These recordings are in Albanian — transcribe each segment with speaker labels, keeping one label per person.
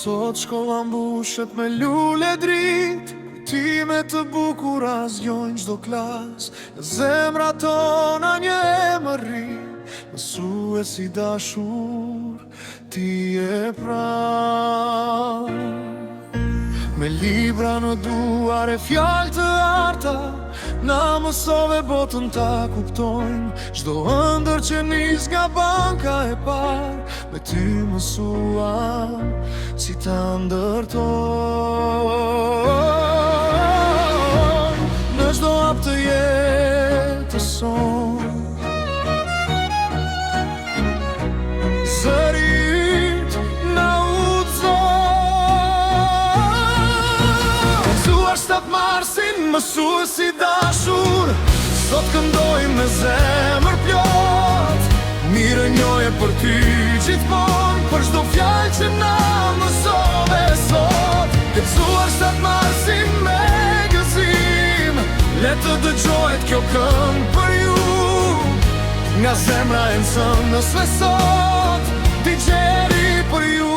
Speaker 1: Sot shkolla mbushet me lule drit, kujtime të bukura zgjojnë çdo klas. Në zemra tona një emër ri, mësue si dashur, ti e pranë. Me libra në duar e fjalë të arta, na mësove botën ta kuptojnë. Çdo ëndër që nis nga banka e parë, me ty mësuam si ta ndërtojnë. Në çdo hap të jetës son, zërit na udhëzon. 7 marsin mësue si dashur, sot këndoj me zemër plot. Mirë njoje për ty gjithmonë, për çdo fjalë që na mësove sot. Gëzuar 7 marsin me gëzim, le të dëgjohet kjo këngë për ju. Nga zemra e nësënës me sot, ti gjeri për ju.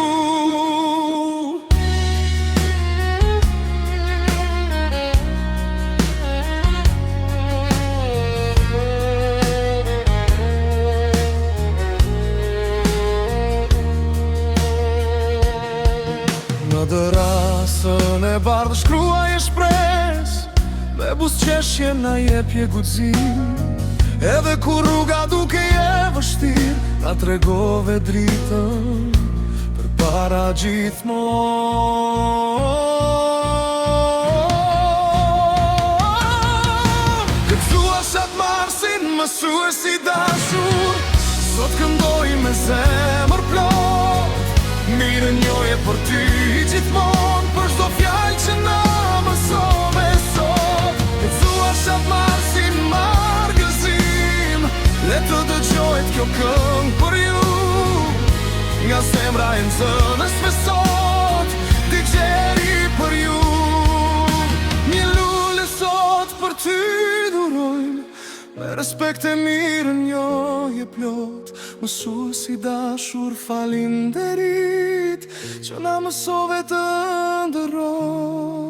Speaker 1: Në dërasën e bardhë shkruaj e shpres, me buzëqeshje na jepje guxim. Edhe kur rruga duke je vështirë, na tregove dritën për para gjithmonë. Gëzuar 7 marsin mësue si dashur, sot këndoj me zemër plot. Mirë njoje për ty gjithmonë, për çdo fjalë që na mësove sot. Gëzuar 7 marsin marr gëzim, le të dëgjohet kjo këngë për ju. Nga zemra e nëzënës me sot, ti gjeri për ju. Një lule sot për ty durojmë, me respekt e mirën njohje plot. Mësue si dashur falinderit, që na mësove të ndërroj.